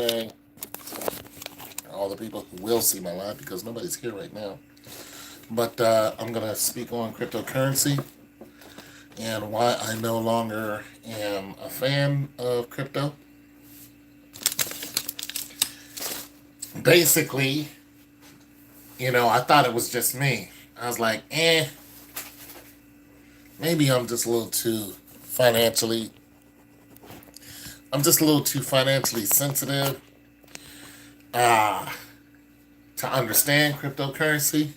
Okay, all the people who will see my live because nobody's here right now. But I'm going to speak on cryptocurrency and why I no longer am a fan of crypto. Basically, I thought it was just me. I was like, maybe I'm just a little too financially sensitive uh, to understand cryptocurrency.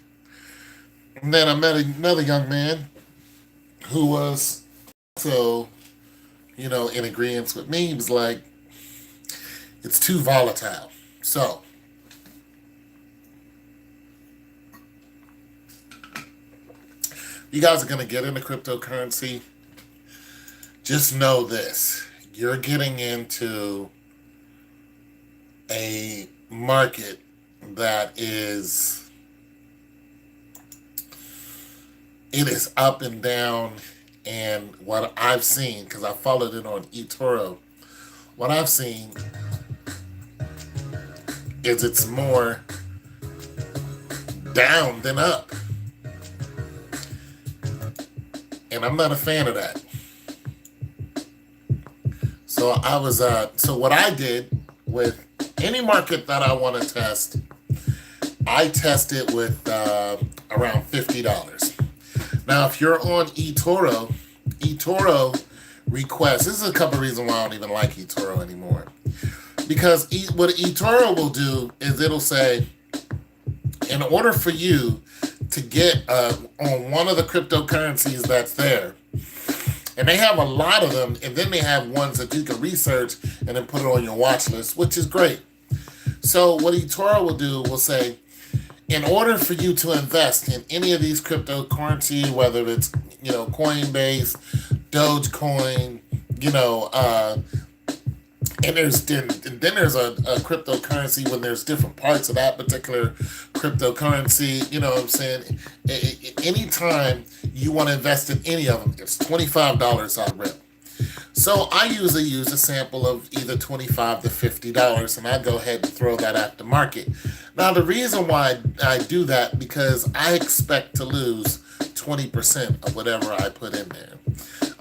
And then I met another young man who was also, in agreement with me. He was like, it's too volatile. So, you guys are going to get into cryptocurrency. Just know this. You're getting into a market that it is up and down. And what I've seen, because I followed it on eToro, what I've seen is it's more down than up. And I'm not a fan of that. So what I did with any market that I want to test, I test it with around $50. Now, if you're on eToro requests, this is a couple of reasons why I don't even like eToro anymore. Because what eToro will do is it'll say, in order for you to get on one of the cryptocurrencies that's there, and they have a lot of them, and then they have ones that you can research and then put it on your watch list, which is great. So what eToro will do will say, in order for you to invest in any of these cryptocurrency, whether it's, Coinbase, Dogecoin, and then there's a cryptocurrency when there's different parts of that particular cryptocurrency. You know what I'm saying? Anytime you want to invest in any of them, it's $25 on rip. So I usually use a sample of either $25 to $50, and I go ahead and throw that at the market. Now, the reason why I do that, because I expect to lose 20% of whatever I put in there.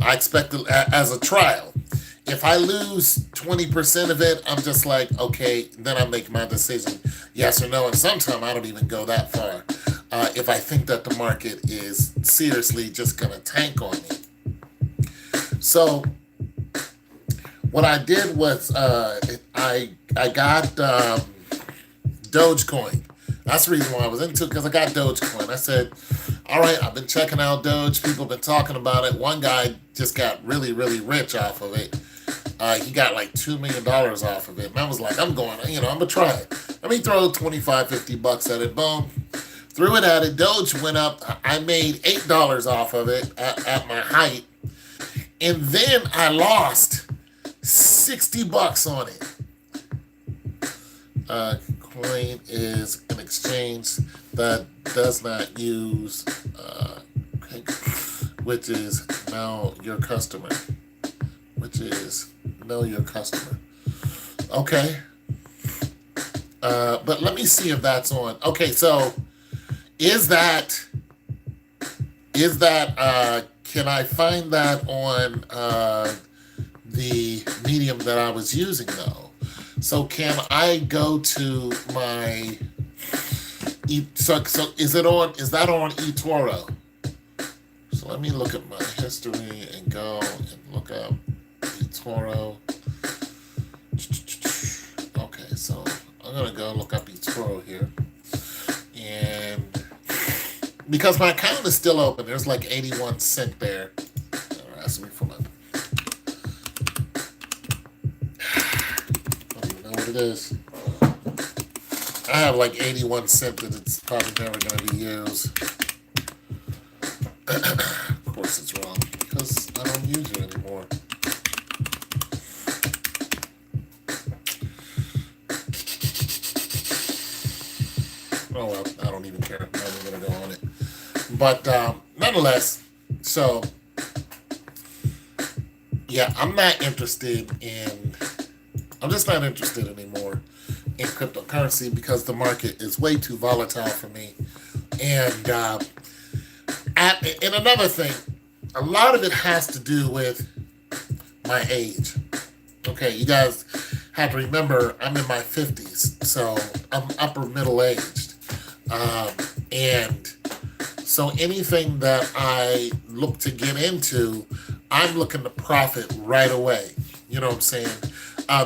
I expect to, as a trial. If I lose 20% of it, I'm just like, okay, then I make my decision, yes or no. And sometimes I don't even go that far if I think that the market is seriously just going to tank on me. So what I did was I got Dogecoin. That's the reason why I was into it, because I got Dogecoin. I said, all right, I've been checking out Doge. People have been talking about it. One guy just got really, really rich off of it. He got like $2 million off of it. And I was like, I'm going to try it. Let me throw 25, $50 at it. Boom. Threw it at it. Doge went up. I made $8 off of it at my height. And then I lost $60 on it. Coin is an exchange that does not use, which is know your customer. Okay. But let me see if that's on. Okay, so is that, can I find that on the medium that I was using though? So can I go to my, so is that on eToro? So let me look at my history and go and look up eToro. Okay, so I'm going to go look up eToro here. And because my account is still open, there's like 81 cents there. They're asking me for my, I don't even know what it is. I have like 81 cents that it's probably never going to be used. Of course it's wrong, because I don't use it anymore. Oh well, I don't even care. I'm not even going to go on it. But nonetheless, so yeah, I'm just not interested anymore in cryptocurrency because the market is way too volatile for me. And and another thing, a lot of it has to do with my age. Okay, you guys have to remember I'm in my 50s, so I'm upper middle aged. And so anything that I look to get into, I'm looking to profit right away. You know what I'm saying?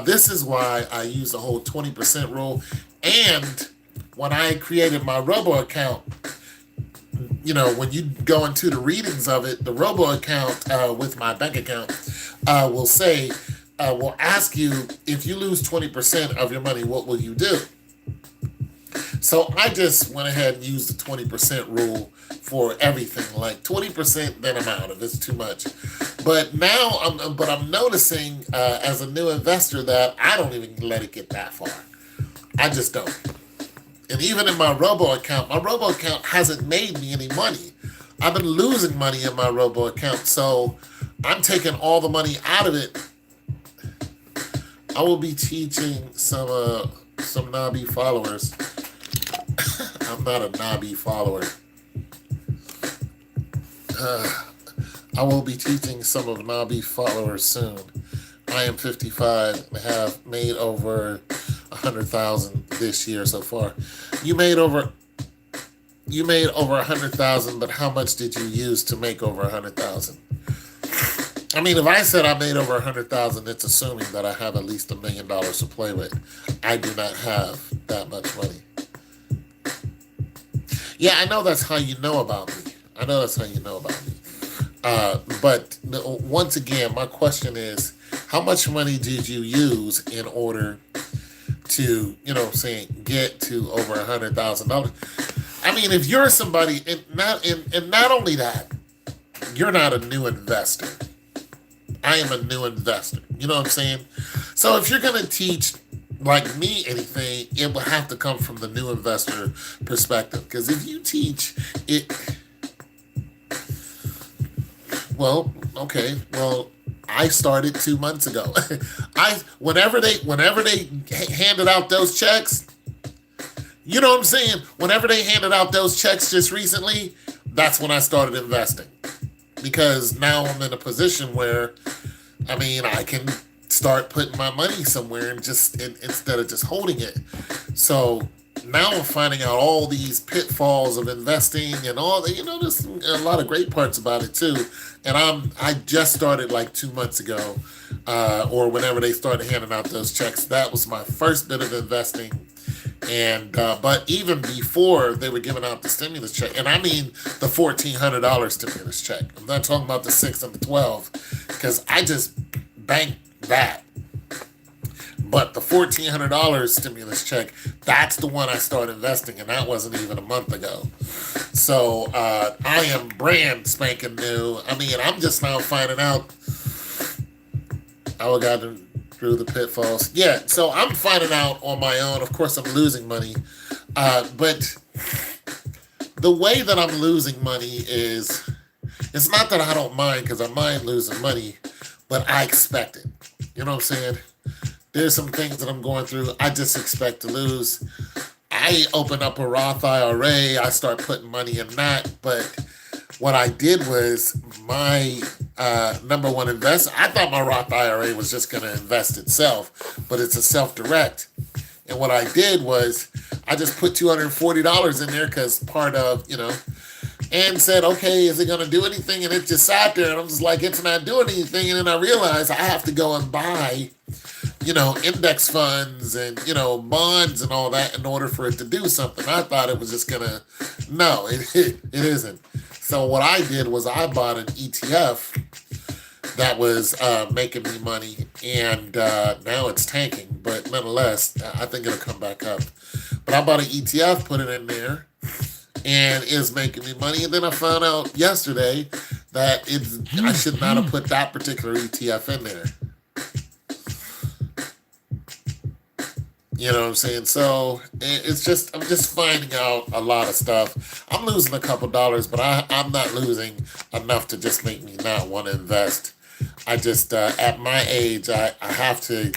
This is why I use the whole 20% rule. And when I created my Robo account, when you go into the readings of it, the Robo account with my bank account will say, will ask you, if you lose 20% of your money, what will you do? So I just went ahead and used the 20% rule for everything. Like 20%, then I'm out if it's too much. But now I'm noticing as a new investor that I don't even let it get that far. I just don't. And even in my Robo account hasn't made me any money. I've been losing money in my Robo account, so I'm taking all the money out of it. I will be teaching some Nabi followers. I'm not a Nabi follower. I will be teaching some of Nabi followers soon. I am 55 and have made over 100,000 this year so far. You made over 100,000, but how much did you use to make over 100,000? I mean, if I said I made over 100,000, it's assuming that I have at least $1 million to play with. I do not have that much money. Yeah, I know that's how you know about me. But once again, my question is, how much money did you use in order to, get to over $100,000? I mean, if you're somebody, and not only that, you're not a new investor. I am a new investor. You know what I'm saying? So if you're going to teach like me anything, it will have to come from the new investor perspective. Because if you teach it, I started 2 months ago. Whenever they handed out those checks, you know what I'm saying? Whenever they handed out those checks just recently, that's when I started investing. Because now I'm in a position where, I can start putting my money somewhere and instead of just holding it. So now I'm finding out all these pitfalls of investing and all that. There's a lot of great parts about it too. And I just started like 2 months ago, or whenever they started handing out those checks. That was my first bit of investing. And but even before they were giving out the stimulus check, and I mean the $1,400 stimulus check. I'm not talking about the 6 and the 12, because I just banked that. But the $1,400 stimulus check, that's the one I started investing, and that wasn't even a month ago. So I am brand spanking new. I'm just now finding out. I got through the pitfalls. Yeah, so I'm finding out on my own. Of course, I'm losing money. But the way that I'm losing money is, it's not that I don't mind, because I mind losing money, but I expect it. You know what I'm saying? There's some things that I'm going through. I just expect to lose. I open up a Roth IRA. I start putting money in that. But what I did was my number one investor, I thought my Roth IRA was just going to invest itself, but it's a self-direct. And what I did was I just put $240 in there because part of, and said, okay, is it going to do anything? And it just sat there, and I'm just like, it's not doing anything. And then I realized I have to go and buy, index funds and, bonds and all that in order for it to do something. I thought it was just going to, no, it isn't. So what I did was I bought an ETF that was making me money, and now it's tanking. But nonetheless, I think it'll come back up. But I bought an ETF, put it in there, and is making me money. And then I found out yesterday that I should not have put that particular ETF in there. You know what I'm saying? So I'm just finding out a lot of stuff. I'm losing a couple dollars, but I'm not losing enough to just make me not want to invest. I just, at my age, I have to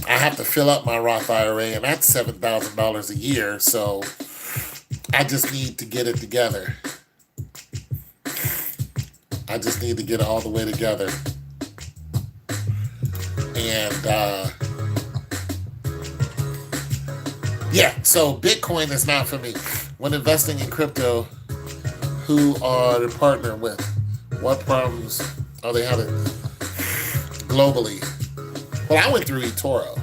I have to fill up my Roth IRA, and that's $7,000 a year. So I just need to get it together. I just need to get it all the way together. And yeah, so Bitcoin is not for me. When investing in crypto, who are they partner with? What problems are they having globally? Well, I went through eToro.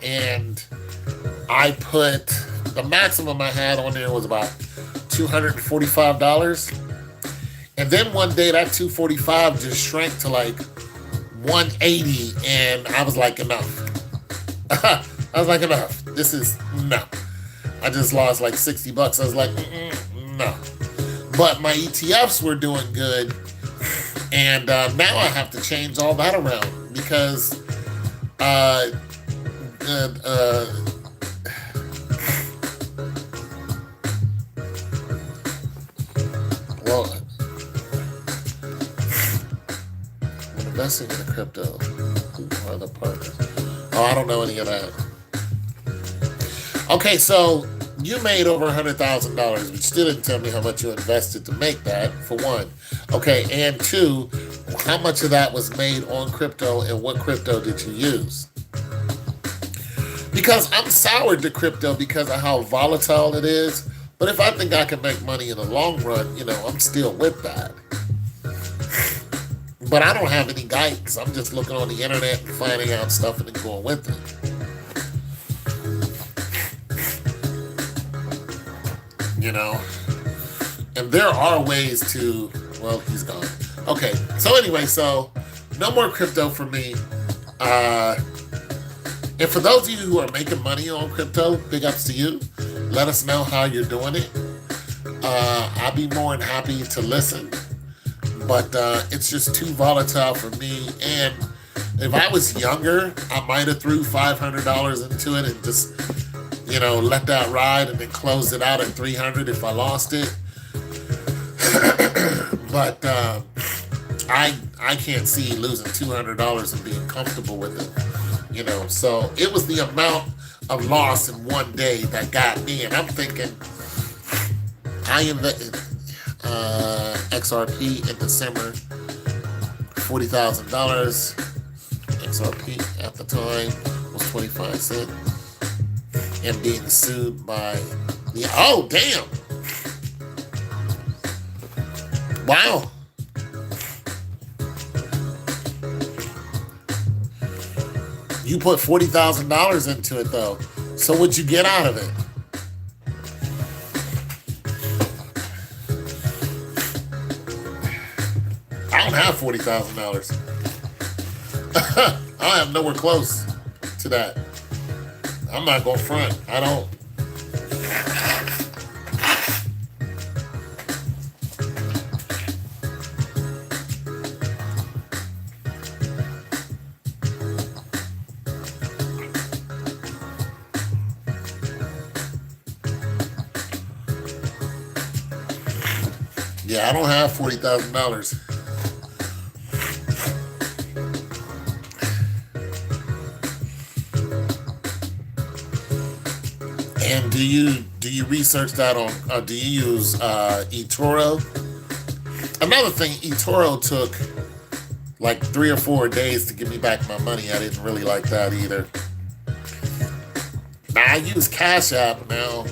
And I put the maximum I had on there was about $245. And then one day that 245 just shrank to like 180, and I was like, enough. I was like, enough. This is no. I just lost like $60. I was like, no. But my ETFs were doing good, and now I have to change all that around because uh, uh, well, when investing in a crypto, who are the partners? Oh, I don't know any of that. Okay, so you made over $100,000, but still didn't tell me how much you invested to make that, for one. Okay, and two, how much of that was made on crypto and what crypto did you use? Because I'm soured to crypto because of how volatile it is. But if I think I can make money in the long run, I'm still with that. But I don't have any guidance. I'm just looking on the internet and finding out stuff and then going with it. And there are ways to, well, he's gone. Okay, so anyway, no more crypto for me. And for those of you who are making money on crypto, big ups to you. Let us know how you're doing it. I'll be more than happy to listen. But it's just too volatile for me. And if I was younger, I might have threw $500 into it and just, let that ride and then closed it out at $300 if I lost it. But I can't see losing $200 and being comfortable with it. So it was the amount of loss in one day that got me. And I'm thinking, I invested XRP in December, $40,000. XRP at the time was 25 cents. And being sued by the, oh, damn. Wow. You put $40,000 into it, though. So what'd you get out of it? I don't have $40,000. I am nowhere close to that. I'm not going front. I don't. Yeah, I don't have $40,000. And do you research that on? Do you use eToro? Another thing, eToro took like 3 or 4 days to give me back my money. I didn't really like that either. Now I use Cash App now.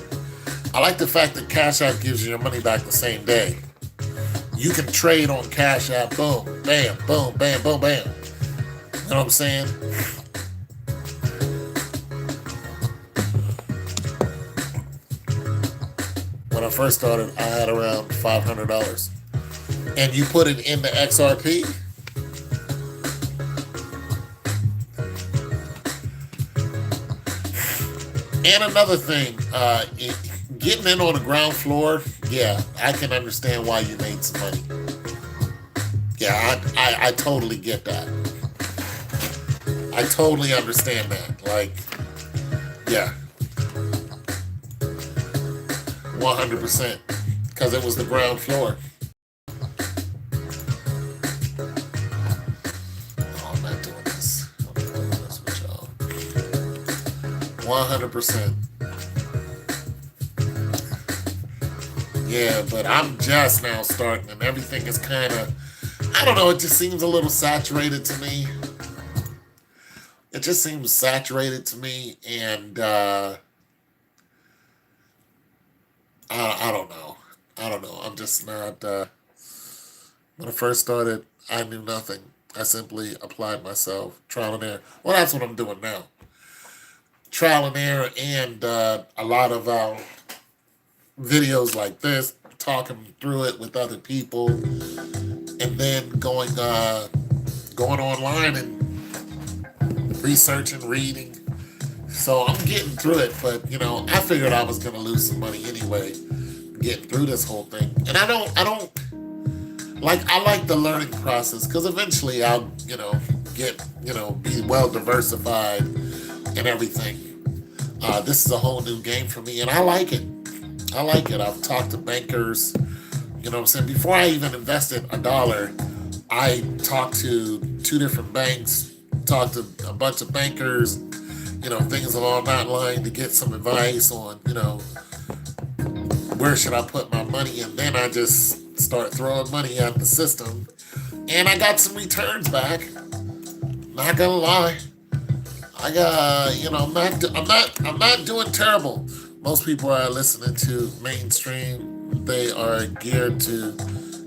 I like the fact that Cash App gives you your money back the same day. You can trade on Cash App, boom, bam, boom, bam, boom, bam. You know what I'm saying? When I first started, I had around $500. And you put it in the XRP. And another thing, getting in on the ground floor, yeah, I can understand why you made some money. Yeah, I totally get that. I totally understand that. Like, yeah. 100%. Because it was the ground floor. 100%. Yeah, but I'm just now starting, and everything is kind of, I don't know, it just seems a little saturated to me. It just seems saturated to me, and I don't know. I don't know. I'm just not. When I first started, I knew nothing. I simply applied myself, trial and error. Well, that's what I'm doing now. Trial and error, and a lot of videos like this, talking through it with other people, and then going online and researching, reading. So I'm getting through it, but I figured I was gonna lose some money anyway, getting through this whole thing. And I like the learning process because eventually I'll get be well diversified and everything. This is a whole new game for me, and I like it. I like it. I've talked to bankers. You know what I'm saying? Before I even invested a dollar, I talked to two different banks, talked to a bunch of bankers, things along that line to get some advice on, where should I put my money? And then I just start throwing money at the system. And I got some returns back. Not gonna lie. I got, I'm not doing terrible. Most people are listening to mainstream. They are geared to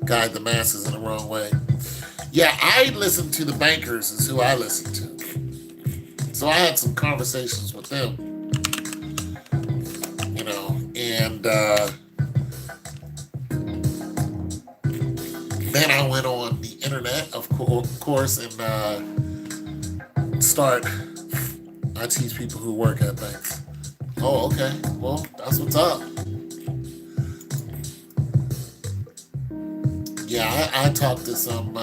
guide the masses in the wrong way. Yeah, I listen to the bankers is who I listen to. So I had some conversations with them, and then I went on the internet, of course, and I teach people who work at banks. Oh, okay. Well, that's what's up. Yeah, I talked to some,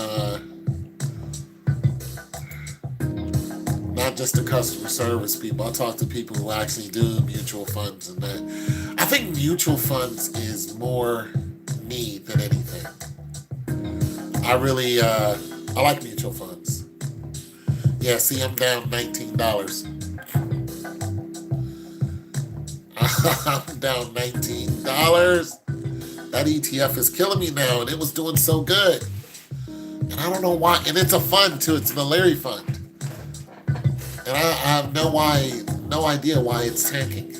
not just the customer service people. I talk to people who actually do mutual funds and that. I think mutual funds is more me than anything. I like mutual funds. Yeah, see, I'm down $19. I'm down $19. That ETF is killing me now, and it was doing so good. And I don't know why. And it's a fund too. It's an Larry fund, and I have no idea why it's tanking.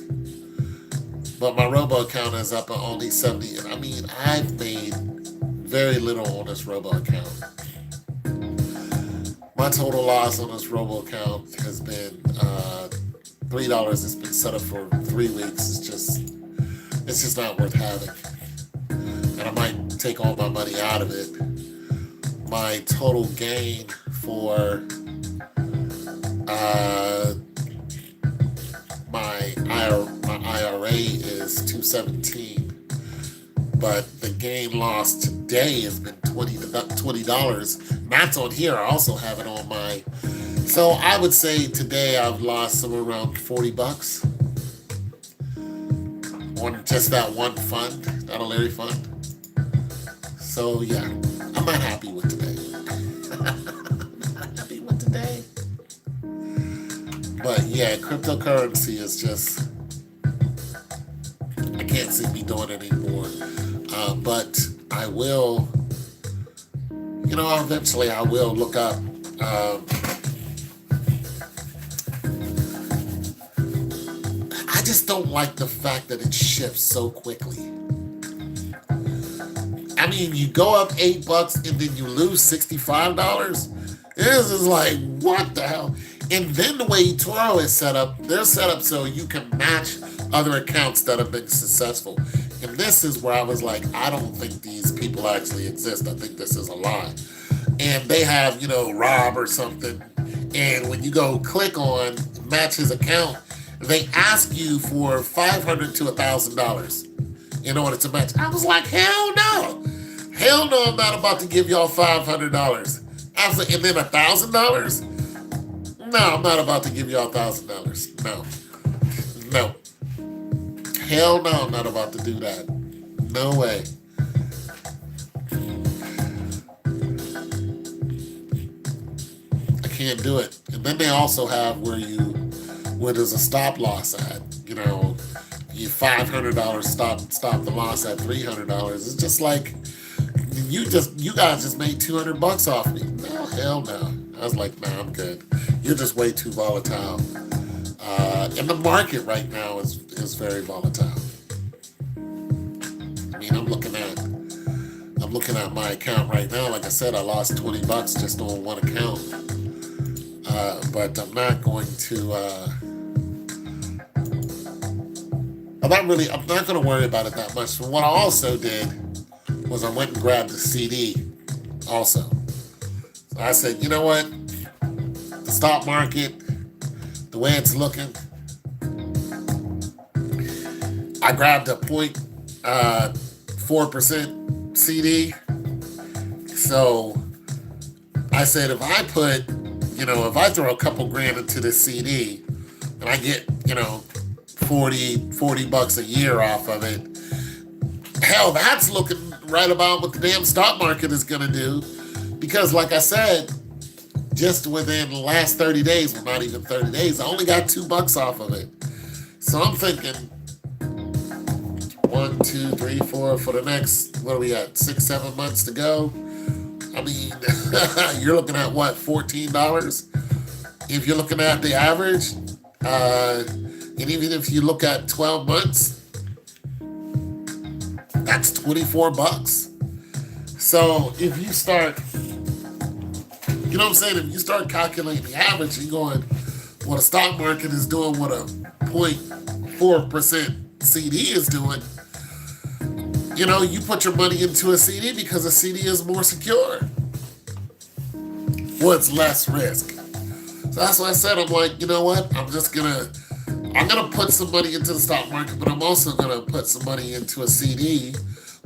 But my robo account is up at only 70. I mean, I've made very little on this robo account. My total loss on this robo account has been $3. It's been set up for 3 weeks. It's just not worth having. And I might take all my money out of it. My total gain for my IRA is 217, but the gain loss today has been $20. That's on here. I also have it on my. So I would say today I've lost somewhere around $40 on just that one fund, that Larry fund. So yeah, I'm not happy with today. I'm not happy with today. But yeah, cryptocurrency is just, I can't see me doing it anymore. But I will, eventually I will look up. I just don't like the fact that it shifts so quickly. I mean, you go up $8 and then you lose $65. This is like, what the hell? And then the way eToro is set up, they're set up so you can match other accounts that have been successful. And this is where I was like, I don't think these people actually exist. I think this is a lie. And they have, Rob or something. And when you go click on match his account, they ask you for $500 to $1,000 in order to match. I was like, hell no. Hell no, I'm not about to give y'all $500. Absolutely. And then $1,000? No, I'm not about to give y'all $1,000. No. No. Hell no, I'm not about to do that. No way. I can't do it. And then they also have where where there's a stop loss at. You $500 stop the loss at $300. It's just like you guys just made $200 off me. No, hell no. I was like, nah, I'm good. You're just way too volatile. And the market right now is very volatile. I mean, I'm looking at my account right now. Like I said, I lost $20 just on one account. But I'm not going to. I'm not going to worry about it that much. So what I also did was I went and grabbed a CD. Also, so I said, you know what? The stock market, the way it's looking, I grabbed a 0.4% CD. So I said, if I throw a couple grand into this CD and I get, $40 a year off of it, hell, that's looking right about what the damn stock market is going to do. Because like I said, just within the last 30 days, well, not even 30 days, I only got $2 off of it. So I'm thinking 1, 2, 3, 4 for the next, what are we at, 6, 7 months to go? I mean, you're looking at what, $14? If you're looking at the average, and even if you look at 12 months, that's $24. So if you start, you know what I'm saying? If you start calculating the average, you're going, well, the stock market is doing what a 0.4% CD is doing. You put your money into a CD because a CD is more secure. Well, it's less risk. So that's why I said, I'm like, you know what? I'm gonna put some money into the stock market, but I'm also gonna put some money into a CD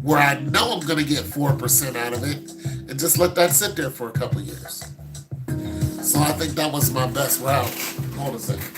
where I know I'm gonna get 4% out of it, and just let that sit there for a couple years. So I think that was my best route. Hold a second.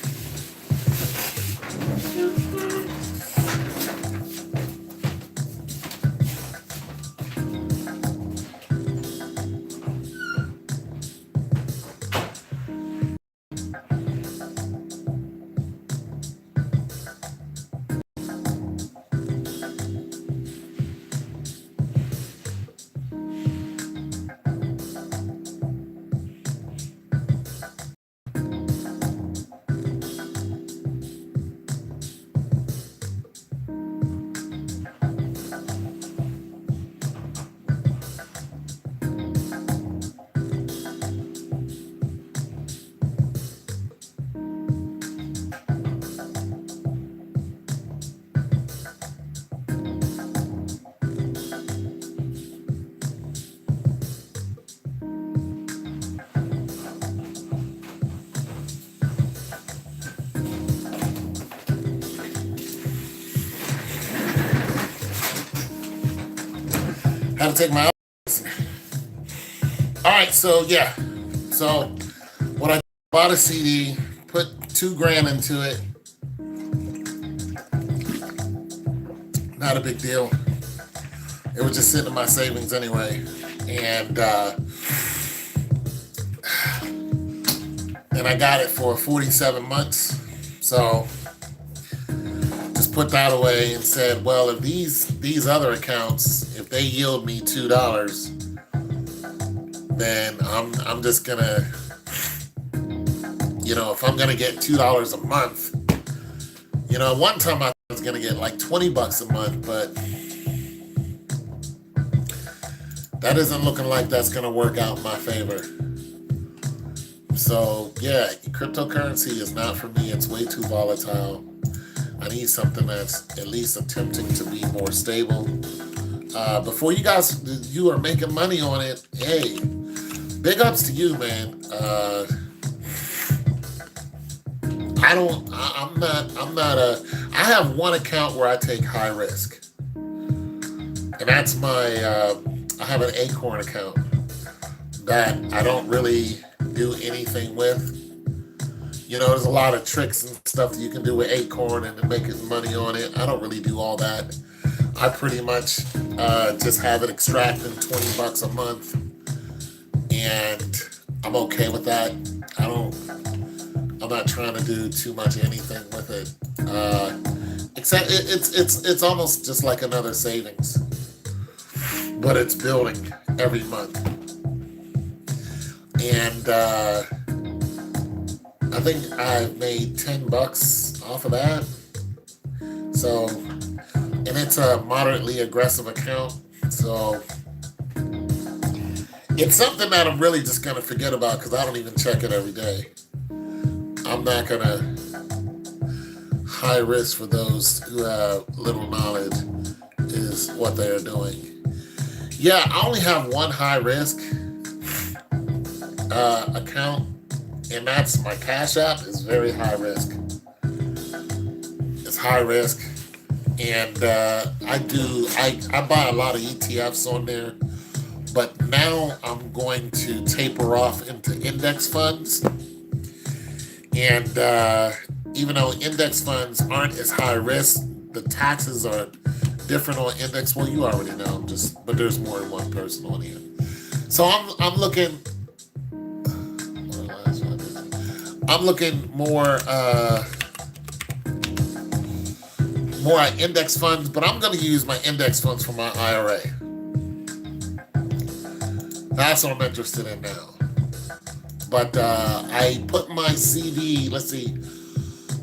Had to take my. All right, so yeah, so what I bought a CD, put $2,000 into it. Not a big deal. It was just sitting in my savings anyway, and I got it for 47 months. So just put that away and said, well, if these other accounts, if they yield me $2, then I'm just gonna, if I'm gonna get $2 a month, one time I was gonna get like $20 a month, but that isn't looking like that's gonna work out in my favor. So yeah, cryptocurrency is not for me. It's way too volatile. I need something that's at least attempting to be more stable. Before you are making money on it, hey, big ups to you, man. I have one account where I take high risk. And that's I have an Acorn account that I don't really do anything with. There's a lot of tricks and stuff that you can do with Acorn and making money on it. I don't really do all that. I pretty much just have it extracting $20 a month, and I'm okay with that. I'm I'm not trying to do too much anything with it. Except it's almost just like another savings, but it's building every month. And I think I made $10 off of that. So, and it's a moderately aggressive account. So it's something that I'm really just gonna forget about because I don't even check it every day. I'm not gonna high risk for those who have little knowledge is what they're doing. Yeah, I only have one high risk account, and that's my Cash App. Is very high risk. It's high risk, and I buy a lot of ETFs on there, but now I'm going to taper off into index funds, and even though index funds aren't as high risk, the taxes are different on index. Well, you already know, but there's more than one person on here. So I'm looking more at index funds, but I'm going to use my index funds for my IRA. That's what I'm interested in now. But I put my CD, let's see,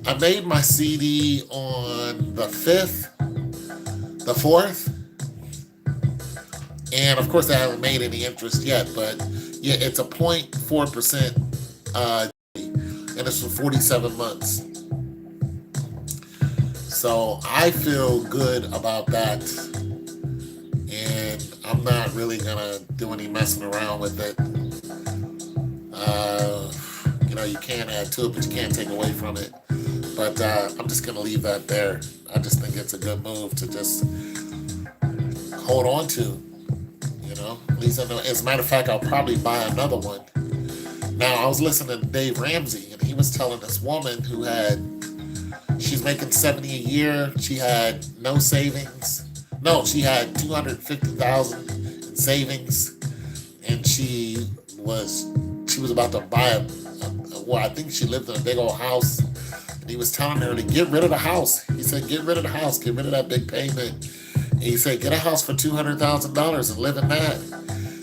I made my CD on the 5th, the 4th, and of course I haven't made any interest yet, but yeah, it's a 0.4%, and it's for 47 months. So I feel good about that, and I'm not really gonna do any messing around with it. You can't add to it, but you can't take away from it. But I'm just gonna leave that there. I just think it's a good move to just hold on to. At least I know. As a matter of fact, I'll probably buy another one. Now, I was listening to Dave Ramsey, and he was telling this woman she's making $70 a year. She had no savings. No, she had $250,000 in savings, and she was about to buy I think she lived in a big old house, and he was telling her to get rid of the house. He said, get rid of the house, get rid of that big payment. And he said, get a house for $200,000 and live in that.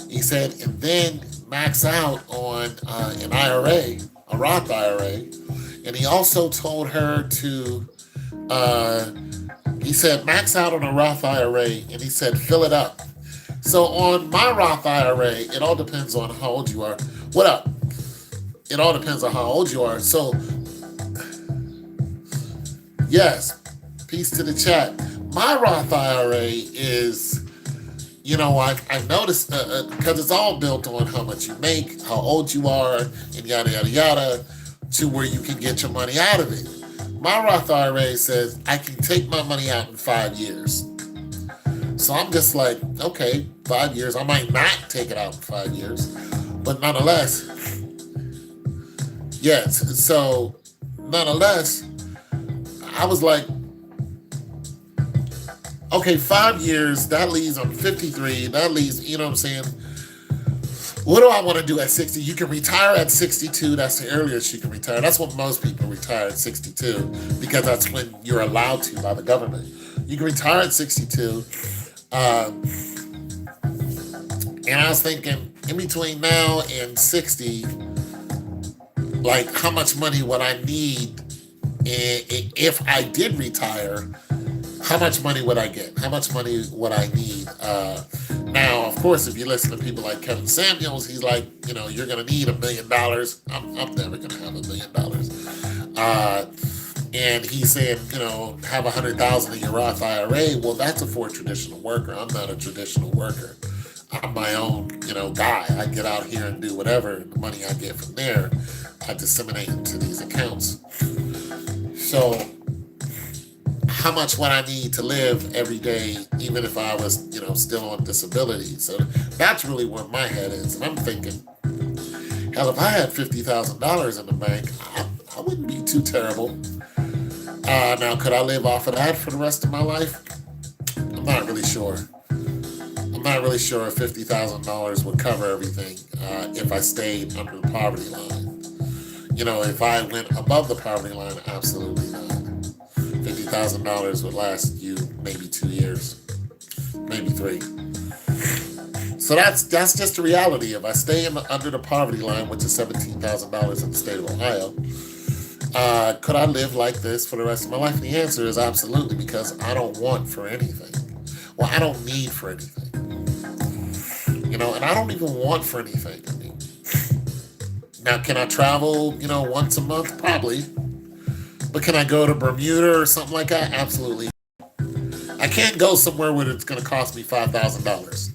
He said, and then max out on an IRA, a Roth IRA. And he also told her to, he said, max out on a Roth IRA, and he said, fill it up. So on my Roth IRA, it all depends on how old you are. What up? It all depends on how old you are. So, yes, peace to the chat. My Roth IRA is, I noticed, because it's all built on how much you make, how old you are, and yada, yada, yada, to where you can get your money out of it. My Roth IRA says I can take my money out in 5 years. So I'm just like, okay, 5 years. I might not take it out in 5 years, but nonetheless, yes. So nonetheless, I was like, okay, 5 years, that leaves, I'm 53, that leaves, you know what I'm saying? What do I want to do at 60? You can retire at 62. That's the earliest you can retire. That's when most people retire at 62, because that's when you're allowed to by the government. You can retire at 62. And I was thinking, in between now and 60, like, how much money would I need if I did retire? How much money would I get? How much money would I need? Now, of course, if you listen to people like Kevin Samuels, he's like, you're going to need $1 million. I'm never going to have $1 million. And he's saying, have 100,000 in your Roth IRA. Well, that's for a traditional worker. I'm not a traditional worker. I'm my own, guy. I get out here and do whatever. And the money I get from there, I disseminate into these accounts. So how much would I need to live every day, even if I was, still on disability? So that's really where my head is. And I'm thinking, hell, if I had $50,000 in the bank, I wouldn't be too terrible. Now, could I live off of that for the rest of my life? I'm not really sure. I'm not really sure if $50,000 would cover everything if I stayed under the poverty line. If I went above the poverty line, absolutely not. $50,000 would last you maybe 2 years, maybe three. So that's just the reality. If I stay under the poverty line, which is $17,000 in the state of Ohio, could I live like this for the rest of my life? And the answer is absolutely, because I don't want for anything. Well, I don't need for anything. And I don't even want for anything. Now, can I travel, once a month? Probably. But can I go to Bermuda or something like that? Absolutely. I can't go somewhere where it's going to cost me $5,000.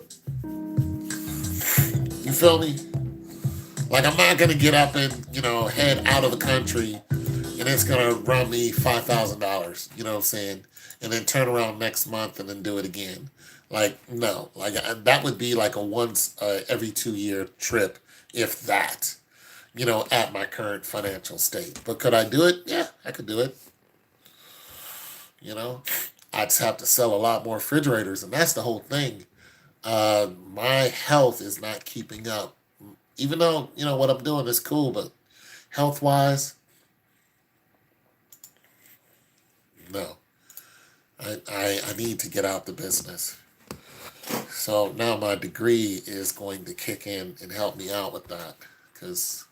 You feel me? Like, I'm not going to get up and, head out of the country and it's going to run me $5,000, you know what I'm saying? And then turn around next month and then do it again. Like, no. Like, that would be like a once every 2 year trip, if that, at my current financial state. But could I do it? Yeah, I could do it. I just have to sell a lot more refrigerators, and that's the whole thing. My health is not keeping up. Even though, what I'm doing is cool, but health-wise, no. I need to get out the business. So now my degree is going to kick in and help me out with that, because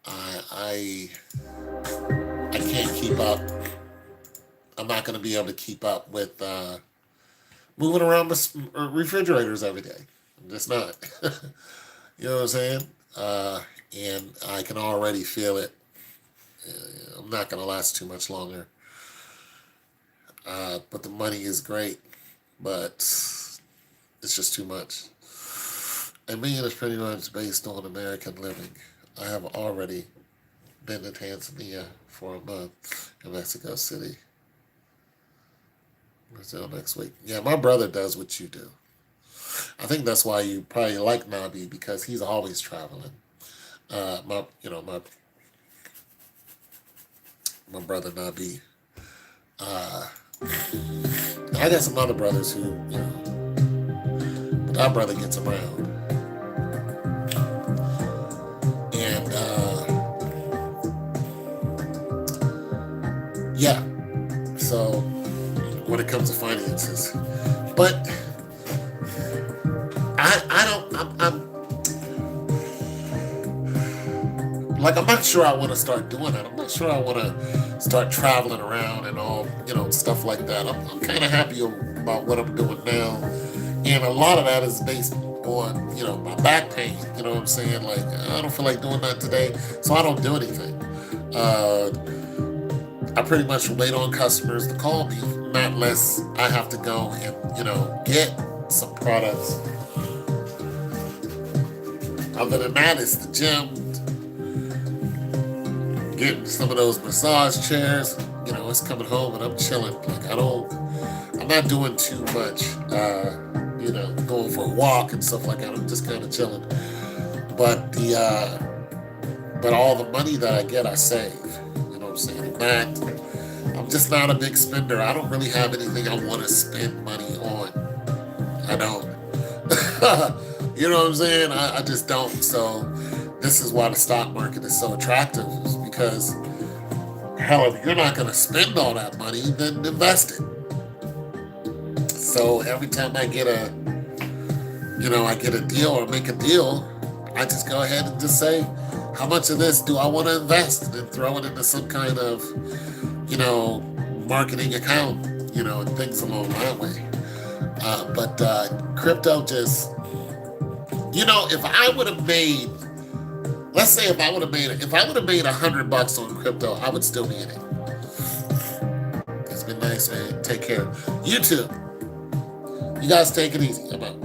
I can't keep up. I'm not going to be able to keep up with moving around refrigerators every day. I'm just not. You know what I'm saying? And I can already feel it. I'm not going to last too much longer. But the money is great, but it's just too much. And me is pretty much based on American living. I have already been to Tanzania for a month in Mexico City. Until next week. Yeah, my brother does what you do. I think that's why you probably like Nabi, because he's always traveling. My brother Nabi. I got some other brothers who, but our brother gets around. And yeah, so when it comes to finances, but I'm not sure I want to start doing that. I'm not sure I want to start traveling around and all, stuff like that. I'm kind of happy about what I'm doing now. And a lot of that is based on, my back pain. You know what I'm saying? Like, I don't feel like doing that today, so I don't do anything. I pretty much wait on customers to call me, not unless I have to go and, get some products. Other than that, it's the gym, getting some of those massage chairs. It's coming home and I'm chilling. Like, I'm not doing too much, going for a walk and stuff like that. I'm just kind of chilling. But but all the money that I get, I save. You know what I'm saying? I'm just not a big spender. I don't really have anything I want to spend money on. I don't. You know what I'm saying? I just don't. So this is why the stock market is so attractive, is because, hell, if you're not going to spend all that money, then invest it. So every time I get a deal or make a deal, I just go ahead and just say, how much of this do I want to invest? And then throw it into some kind of, marketing account, and things along that way. But crypto just, if I would have made, let's say if I would have made $100 on crypto, I would still be in it. It's been nice, man. Take care. You too. You guys take it easy. I'm out.